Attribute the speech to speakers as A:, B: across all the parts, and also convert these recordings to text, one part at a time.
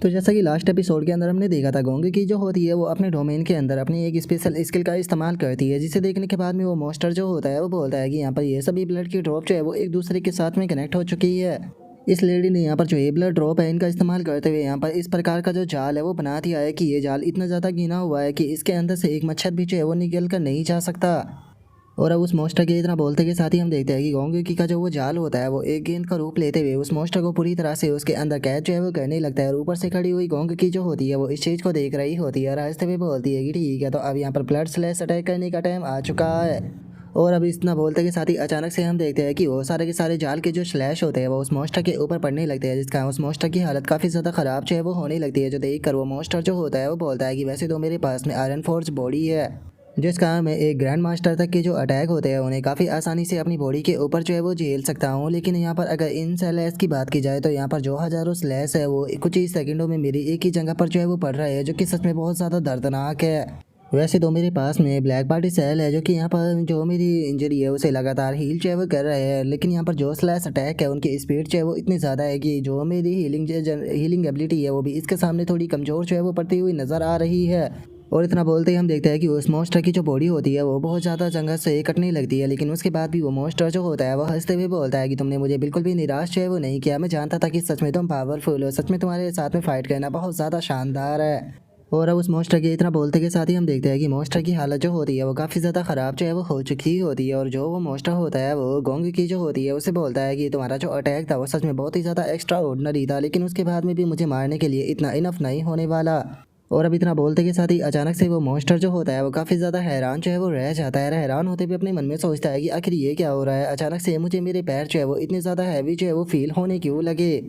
A: तो जैसा कि लास्ट एपिसोड के अंदर हमने देखा था, गोंग की जो होती है वो अपने डोमेन के अंदर अपनी एक स्पेशल स्किल का इस्तेमाल करती है, जिसे देखने के बाद में वो मॉन्स्टर जो होता है वो बोलता है कि यहाँ पर ये सभी ब्लड की ड्रॉप जो है वो एक दूसरे के साथ में कनेक्ट हो चुकी है। इस लेडी ने यहाँ पर जो ये ब्लड ड्रॉप है इनका इस्तेमाल करते हुए यहाँ पर इस प्रकार का जो जाल है वो बना दिया है कि ये जाल इतना ज़्यादा घिना हुआ है कि इसके अंदर से एक मच्छर भी जो है वो निकल कर नहीं जा सकता। और अब उस मॉन्स्टर के इतना बोलते के साथ ही हम देखते हैं कि गोंगकी का जो वो जाल होता है वो एक गेंद का रूप लेते हुए उस मॉन्स्टर को पूरी तरह से उसके अंदर कैद जो है वो करने लगता है। और ऊपर से खड़ी हुई गोंगकी जो होती है वो इस चीज़ को देख रही होती है और हंसते हुए बोलती है कि ठीक है, तो अब यहाँ पर ब्लड स्लैश अटैक करने का टाइम आ चुका है। और अब इतना बोलते के साथ ही अचानक से हम देखते हैं कि वो सारे के सारे जाल के जो स्लैश होते हैं वो उस मॉन्स्टर के ऊपर पड़ने लगते हैं, जिसका उस मॉन्स्टर की हालत काफ़ी ज़्यादा ख़राब जो है वो होने लगती है। जो देख कर वो मॉन्स्टर जो होता है वो बोलता है कि वैसे तो मेरे पास में आयरन फोर्स बॉडी है, जिसका मैं एक ग्रैंड मास्टर तक के जो अटैक होते हैं उन्हें काफ़ी आसानी से अपनी बॉडी के ऊपर जो है वो झेल सकता हूँ। लेकिन यहाँ पर अगर इन स्लैश की बात की जाए तो यहाँ पर जो हज़ारों स्लैश है वो कुछ ही सेकंडों में मेरी एक ही जगह पर जो है वो पड़ रहा है, जो कि सच में बहुत ज़्यादा दर्दनाक है। वैसे तो मेरे पास में ब्लैक पार्टी सेल है जो कि यहाँ पर जो मेरी इंजरी है उसे लगातार हील जो है वो कर रहे हैं, लेकिन यहाँ पर जो स्लैश अटैक है उनकी स्पीड जो है वो इतनी ज़्यादा है कि जो मेरी हीलिंग एबिलिटी है वो भी इसके सामने थोड़ी कमज़ोर जो है वो पड़ती हुई नज़र आ रही है। और इतना बोलते ही हम देखते हैं कि उस मॉन्स्टर की जो बॉडी होती है वो बहुत ज़्यादा जंगल से कटने लगती है, लेकिन उसके बाद भी वो मॉन्स्टर जो होता है वो हंसते हुए बोलता है कि तुमने मुझे बिल्कुल भी निराश जो है वो नहीं किया। मैं जानता था कि सच में तुम पावरफुल हो, सच में तुम्हारे साथ में फाइट करना बहुत ज़्यादा शानदार है। और अब उस मॉन्स्टर के इतना बोलते के साथ ही हम देखते हैं कि मॉन्स्टर की हालत जो होती है वो काफ़ी ज़्यादा ख़राब जो है वो हो चुकी होती है। और जो वो मॉन्स्टर होता है वो गोंग की जो होती है उसे बोलता है कि तुम्हारा जो अटैक था वो सच में बहुत ही ज़्यादा एक्स्ट्रा ऑर्डिनरी था, लेकिन उसके बाद में भी मुझे मारने के लिए इतना इनफ नहीं होने वाला। और अब इतना बोलते के साथ ही अचानक से वो मॉन्स्टर जो होता है वो काफ़ी ज़्यादा हैरान जो है वो रह जाता है। हैरान होते हुए अपने मन में सोचता है कि आखिर ये क्या हो रहा है, अचानक से मुझे मेरे पैर जो है वो इतने ज़्यादा हैवी जो है वो फील होने क्यों लगे।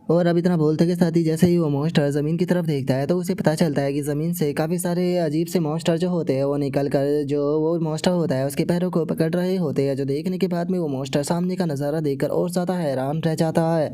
A: और अब इतना बोलते के साथ ही जैसे ही वो मॉन्स्टर ज़मीन की तरफ देखता है तो उसे पता चलता है कि ज़मीन से काफ़ी सारे अजीब से मॉन्स्टर जो होते हैं वो निकल कर जो वो मॉन्स्टर होता है उसके पैरों को पकड़ रहे होते हैं। जो देखने के बाद में वो मॉन्स्टर सामने का नज़ारा देखकर और ज़्यादा हैरान रह जाता है,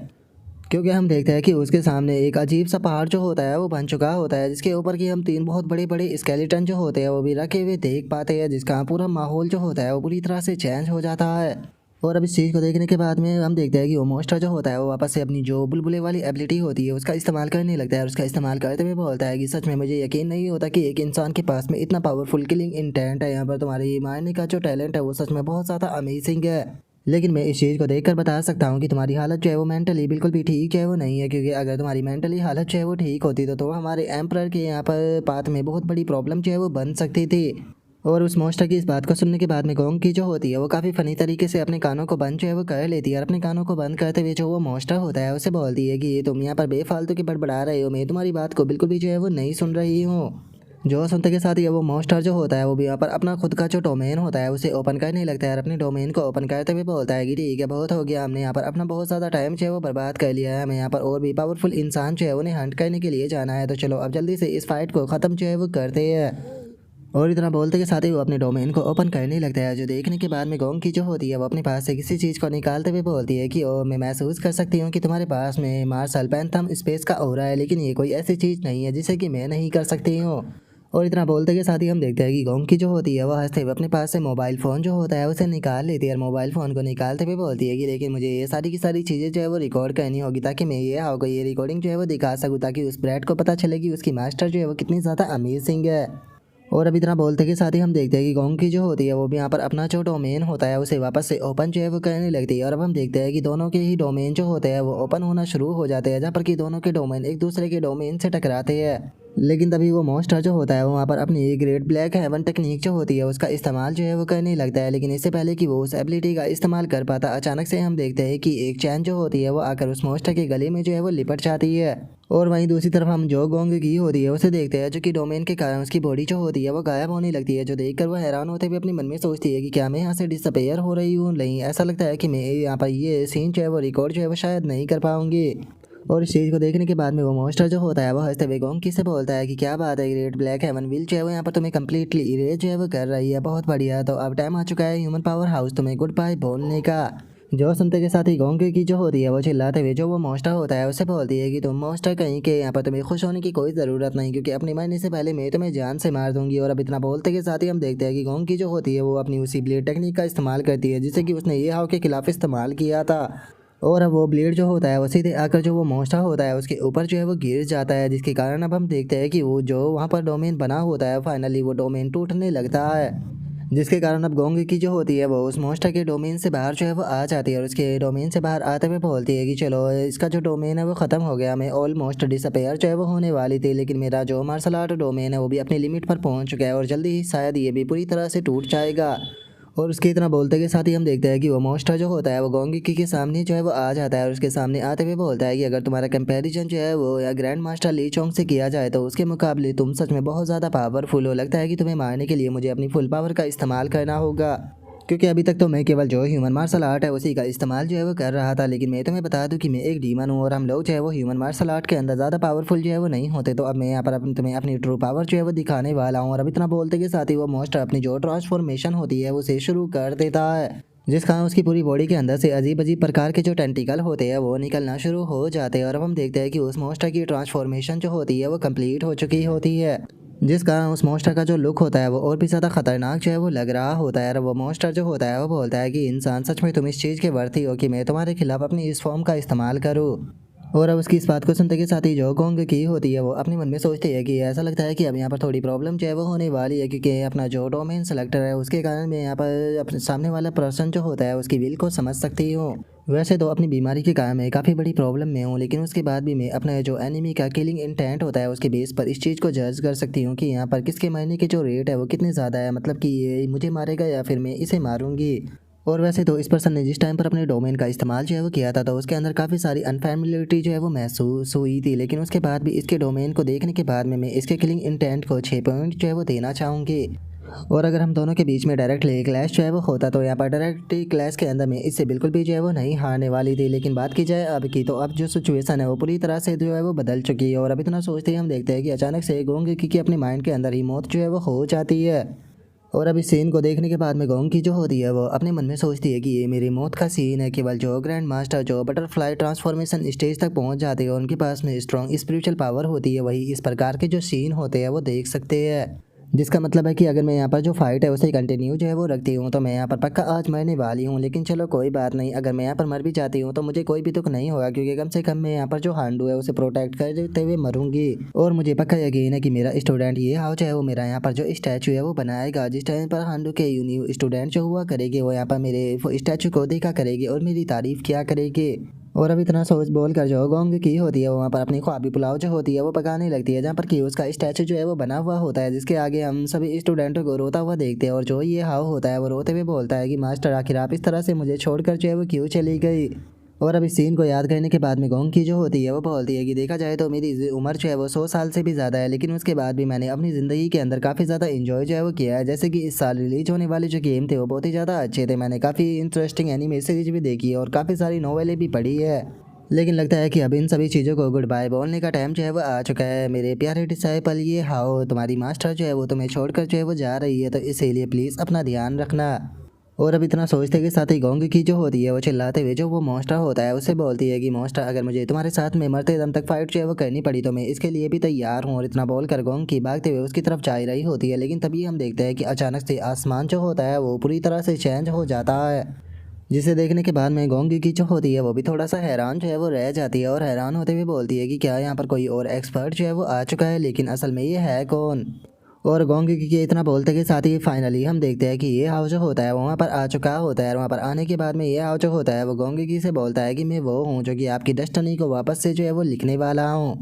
A: क्योंकि हम देखते हैं कि उसके सामने एक अजीब सा पहाड़ जो होता है वो बन चुका होता है, जिसके ऊपर की हम तीन बहुत बड़े बड़े स्केलेटन जो होते हैं वो भी रखे हुए देख पाते हैं, जिसका पूरा माहौल जो होता है वो पूरी तरह से चेंज हो जाता है। और अब इस चीज़ को देखने के बाद में हम देखते हैं कि वो मॉन्स्टर जो होता है वो वापस से अपनी जो बुलबुले वाली एबिलिटी होती है उसका इस्तेमाल करने लगता है। और उसका इस्तेमाल करते हुए बोलता है कि सच में मुझे यकीन नहीं होता कि एक इंसान के पास में इतना पावरफुल किलिंग इंटेंट है। यहाँ पर तुम्हारी मारने का जो टैलेंट है वो सच में बहुत ज़्यादा अमेजिंग है, लेकिन मैं इस चीज़ को देखकर बता सकता हूँ कि तुम्हारी हालत जो है वो मेंटली बिल्कुल भी ठीक जो है वो नहीं है, क्योंकि अगर तुम्हारी मेंटली हालत जो है वो ठीक होती तो हमारे एम्परर के यहाँ पर पाथ में बहुत बड़ी प्रॉब्लम जो है वो बन सकती थी। और उस मॉन्स्टर की इस बात को सुनने के बाद में गोंग की जो होती है वो काफ़ी फनी तरीके से अपने कानों को बंद जो है वो कर लेती है। और अपने कानों को बंद करते हुए जो वो मॉन्स्टर होता है उसे बोलती है कि ये तुम यहाँ पर बेफालतू की बड़बड़ा रहे हो, मैं तुम्हारी बात को बिल्कुल भी जो है वो नहीं सुन रही हूँ। जो सुनते के साथ ही वो मॉन्स्टर जो होता है वो भी यहाँ पर अपना खुद का जो डोमेन होता है उसे ओपन करने लगता है। और अपने डोमेन को ओपन करते हुए बोलता है कि ठीक है, बहुत हो गया, हमने यहाँ पर अपना बहुत ज़्यादा टाइम जो है वो बर्बाद कर लिया है, हमें यहाँ पर और भी पावरफुल इंसान जो है उन्हें हंट करने के लिए जाना है, तो चलो अब जल्दी से इस फाइट को ख़त्म जो है वो करते हैं। और इतना बोलते के साथ ही वो अपने डोमेन को ओपन करने लगता है। जो देखने के बाद में गोंग की जो होती है वो अपने पास से किसी चीज़ को निकालते हुए बोलती है कि ओ मैं महसूस कर सकती हूँ कि तुम्हारे पास में मार्शल पैंथम स्पेस का ऑरा है, लेकिन ये कोई ऐसी चीज़ नहीं है जिसे कि मैं नहीं कर सकती हूँ। और इतना बोलते के साथ ही हम देखते हैं कि गोंग की जो होती है वो हंसते हुए अपने पास से मोबाइल फ़ोन जो होता है उसे निकाल लेती है। और मोबाइल फ़ोन को निकालते हुए बोलती है कि लेकिन मुझे ये सारी की सारी चीज़ें जो है वो रिकॉर्ड करनी होगी, ताकि मैं ये होगा ये रिकॉर्डिंग जो है वो दिखा सकूँ, ताकि उस ब्रैड को पता चले कि उसकी मास्टर जो है वो कितनी ज़्यादा अमेजिंग है। और अब इतना बोलते के साथ ही हम देखते हैं कि गोंग की जो होती है वो भी यहाँ पर अपना जो डोमेन होता है उसे वापस से ओपन जो है वो करने लगती है। और अब हम देखते हैं कि दोनों के ही डोमेन जो होते हैं वो ओपन होना शुरू हो जाते हैं, जहाँ पर कि दोनों के डोमेन एक दूसरे के डोमेन से टकराते हैं। लेकिन तभी वो मॉन्स्टर जो होता है वो वहाँ पर अपनी ग्रेट ब्लैक हेवन टेक्निक जो होती है उसका इस्तेमाल जो है वो करने लगता है। लेकिन इससे पहले कि वो उस एबिलिटी का इस्तेमाल कर पाता, अचानक से हम देखते हैं कि एक चैन जो होती है वो आकर उस मॉन्स्टर के गले में जो है वो लिपट जाती है। और वहीं दूसरी तरफ हम जो गोंग की होती है उसे देखते हैं, जो कि डोमेन के कारण उसकी बॉडी जो होती है वो गायब होने लगती है। जो देखकर वो हैरान होते हुए अपने मन में सोचती है कि क्या मैं यहाँ से डिसअपेयर हो रही हूँ, नहीं ऐसा लगता है कि मैं यहाँ पर ये सीन जो है वो रिकॉर्ड जो है वो शायद नहीं कर पाऊंगी। और इस चीज़ को देखने के बाद में वो मॉन्स्टर जो होता है वो हंसते हुए गोंकी से बोलता है कि क्या बात है, ग्रेट ब्लैक हेवन व्हील जो है वो यहाँ पर तुम्हें कम्प्लीटली इरेज जो है वो कर रही है, बहुत बढ़िया, तो अब टाइम आ चुका है ह्यूमन पावर हाउस तुम्हें गुड बाय बोलने का। जो सुनते के साथ ही गोंकी की जो होती है वो चिल्लाते हुए जो वो मॉन्स्टर होता है उससे बोलती है कि तुम मॉन्स्टर कहीं के, यहाँ पर तुम्हें खुश होने की कोई ज़रूरत नहीं, क्योंकि अपनी मरने से पहले मैं तुम्हें जान से मार दूंगी। और अब इतना बोलते के साथ ही हम देखते हैं कि गोंकी जो होती है वो अपनी उसी ब्लेड टेक्निक का इस्तेमाल करती है, जिसे कि उसने ये हाव के खिलाफ इस्तेमाल किया था। और अब वो ब्लेड जो होता है वो सीधे आकर जो वो मॉन्स्टर होता है उसके ऊपर जो है वो गिर जाता है, जिसके कारण अब हम देखते हैं कि वो जो वहाँ पर डोमेन बना होता है फाइनली वो डोमेन टूटने लगता है, जिसके कारण अब गोंग की जो होती है वो उस मॉन्स्टर के डोमेन से बाहर जो है वो आ जाती है और उसके डोमेन से बाहर आते हुए बोलती है कि चलो इसका जो डोमेन है वो ख़त्म हो गया, मैं ऑलमोस्ट डिसअपेयर जो है वो होने वाली थी, लेकिन मेरा जो मार्शल आर्ट डोमेन है वो भी अपनी लिमिट पर पहुंच चुका है और जल्दी ही शायद ये भी पूरी तरह से टूट जाएगा। और उसके इतना बोलते के साथ ही हम देखते हैं कि वो मॉन्स्टर जो होता है वो गोंगी के सामने जो है वो आ जाता है और उसके सामने आते हुए बोलता है कि अगर तुम्हारा कंपैरिजन जो है वो या ग्रैंड मास्टर ली चोंग से किया जाए तो उसके मुकाबले तुम सच में बहुत ज़्यादा पावरफुल हो, लगता है कि तुम्हें मारने के लिए मुझे अपनी फुल पावर का इस्तेमाल करना होगा, क्योंकि अभी तक तो मैं केवल जो ह्यूमन मार्शल आर्ट है उसी का इस्तेमाल जो है वो कर रहा था, लेकिन मैं तुम्हें बता दूं कि मैं एक डीमन हूँ और हम लोग जो है वो ह्यूमन मार्शल आर्ट के अंदर ज़्यादा पावरफुल जो है वो नहीं होते, तो अब मैं यहाँ पर तुम्हें अपनी ट्रू पावर जो है वो दिखाने वाला हूँ। और अब इतना बोलते के साथ ही वो मॉन्स्टर अपनी जो ट्रांसफॉर्मेशन होती है उसे शुरू कर देता है, जिस कारण उसकी पूरी बॉडी के अंदर से अजीब अजीब प्रकार के जो टेंटिकल होते हैं वो निकलना शुरू हो जाते हैं और अब हम देखते हैं कि उस मॉन्स्टर की ट्रांसफॉर्मेशन जो होती है वो कंप्लीट हो चुकी होती है, जिस कारण उस मॉन्स्टर का जो लुक होता है वो और भी ज़्यादा खतरनाक जो है वो लग रहा होता है। और वो मॉन्स्टर जो होता है वो बोलता है कि इंसान सच में तुम इस चीज़ के वर्ती हो कि मैं तुम्हारे खिलाफ अपनी इस फॉर्म का इस्तेमाल करूँ। और अब उसकी इस बात को सुनते के साथ ही जो गोंग की होती है वो अपने मन में सोचती है कि ऐसा लगता है कि अब यहाँ पर थोड़ी प्रॉब्लम जो है वो होने वाली है, क्योंकि अपना जो डोमेन सेलेक्टर है उसके कारण मैं यहाँ पर अपने सामने वाला पर्सन जो होता है उसकी विल को समझ सकती हूँ। वैसे तो अपनी बीमारी के कारण मैं काफ़ी बड़ी प्रॉब्लम में हूँ, लेकिन उसके बाद भी मैं अपने जो एनिमी का किलिंग इंटेंट होता है उसके बेस पर इस चीज़ को जज कर सकती हूँ कि यहाँ पर किसके मरने की जो रेट है वो कितनी ज़्यादा है, मतलब कि ये मुझे मारेगा या फिर मैं इसे मारूंगी। और वैसे तो इस पर्सन ने जिस टाइम पर अपने डोमेन का इस्तेमाल जो है वो किया था तो उसके अंदर काफ़ी सारी अनफैमिलियरिटी जो है वो महसूस हुई थी, लेकिन उसके बाद भी इसके डोमेन को देखने के बाद में मैं इसके किलिंग इंटेंट को 6 पॉइंट जो है वो देना चाहूँगी। और अगर हम दोनों के बीच में डायरेक्टली क्लैश जो है वो होता तो यहाँ पर डायरेक्टली क्लैश के अंदर में इससे बिल्कुल भी जो है वो नहीं हारने वाली थी, लेकिन बात की जाए अब की तो अब जो सिचुएशन है वो पूरी तरह से जो है वो बदल चुकी है। और अब इतना सोचते ही हम देखते हैं कि अचानक से गोंग की अपने माइंड के अंदर ही मौत जो है वो हो जाती है। और अब इस सीन को देखने के बाद में गोंग की जो होती है वो अपने मन में सोचती है कि ये मेरी मौत का सीन है। केवल जो ग्रैंड मास्टर जो बटरफ्लाई ट्रांसफॉर्मेशन स्टेज तक पहुंच जाते हैं उनके पास में स्ट्रॉन्ग स्पिरिचुअल पावर होती है, वही इस प्रकार के जो सीन होते हैं वो देख सकते हैं, जिसका मतलब है कि अगर मैं यहाँ पर जो फाइट है उसे कंटिन्यू जो है वो रखती हूँ तो मैं यहाँ पर पक्का आज मरने वाली हूँ। लेकिन चलो कोई बात नहीं, अगर मैं यहाँ पर मर भी जाती हूँ तो मुझे कोई भी दुख नहीं होगा, क्योंकि कम से कम मैं यहाँ पर जो हांडू है उसे प्रोटेक्ट करते हुए मरूंगी। और मुझे पक्का यकीन है कि मेरा स्टूडेंट ये हाउ जो है वो मेरा यहाँ पर जो स्टैचू है वो बनाएगा, जिस टाइम पर हांडू के न्यू स्टूडेंट जो हुआ करेगी वो यहाँ पर मेरे स्टैचू को देखा करेगी और मेरी तारीफ किया करेगी। और अब इतना सोच बोल कर जो गोंग की होती है वहाँ पर अपनी ख्वाबी पुलाव जो होती है वो पकाने लगती है, जहाँ पर कि उसका स्टैचू जो है वो बना हुआ होता है, जिसके आगे हम सभी स्टूडेंटों को रोता हुआ देखते हैं। और जो ये हाव होता है वो रोते हुए बोलता है कि मास्टर आखिर आप इस तरह से मुझे छोड़कर जो है वो क्यों चली गई। और अब इस सीन को याद करने के बाद में गोंग की जो होती है वो बोलती है कि देखा जाए तो मेरी उम्र जो है वो 100 साल से भी ज़्यादा है, लेकिन उसके बाद भी मैंने अपनी ज़िंदगी के अंदर काफ़ी ज़्यादा इन्जॉय जो है वो किया है। जैसे कि इस साल रिलीज होने वाले जो गेम थे वो बहुत ही ज़्यादा अच्छे थे, मैंने काफ़ी इंटरेस्टिंग एनिमे सीरीज भी देखी है और काफ़ी सारी नॉवेलें भी पढ़ी है। लेकिन लगता है कि अब इन सभी चीज़ों को गुड बाय बोलने का टाइम जो है वो आ चुका है। मेरे प्यारे डिसाइपल, ये हाओ तुम्हारी मास्टर जो है वो तुम्हें छोड़कर जो है वो जा रही है, तो इसीलिए प्लीज़ अपना ध्यान रखना। और अब इतना सोचते के साथ ही गोंग की जो होती है वो चिल्लाते हुए जो वो मॉन्स्टर होता है उससे बोलती है कि मॉन्स्टर अगर मुझे तुम्हारे साथ में मरते दम तक फाइट जो है वो करनी पड़ी तो मैं इसके लिए भी तैयार हूँ। और इतना बोलकर गोंग की भागते हुए उसकी तरफ जा रही होती है, लेकिन तभी हम देखते हैं कि अचानक से आसमान जो होता है वो पूरी तरह से चेंज हो जाता है, जिसे देखने के बाद में गोंग की जो होती है वो भी थोड़ा सा हैरान जो है वो रह जाती है और हैरान होते हुए बोलती है कि क्या यहाँ पर कोई और एक्सपर्ट जो है वो आ चुका है, लेकिन असल में ये है कौन। और गोंग की इतना बोलते के साथ ही फाइनली हम देखते हैं कि ये हाउ जो होता है वहाँ पर आ चुका होता है। और वहाँ पर आने के बाद में ये हाउ जो होता है वो गोंग की से बोलता है कि मैं वो हूँ जो कि आपकी डेस्टिनी को वापस से जो है वो लिखने वाला हूँ।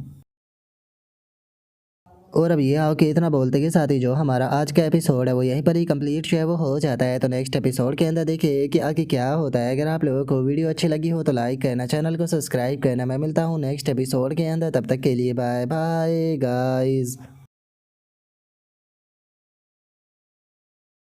A: और अब ये आओ कि इतना बोलते के साथ ही जो हमारा आज का एपिसोड है वो यहीं पर ही कंप्लीट जो है वो हो जाता है। तो नेक्स्ट एपिसोड के अंदर देखिए कि आगे क्या होता है। अगर आप लोगों को वीडियो अच्छी लगी हो तो लाइक करना, चैनल को सब्सक्राइब करना। मैं मिलता हूँ नेक्स्ट एपिसोड के अंदर, तब तक के लिए बाय बाय गाइज।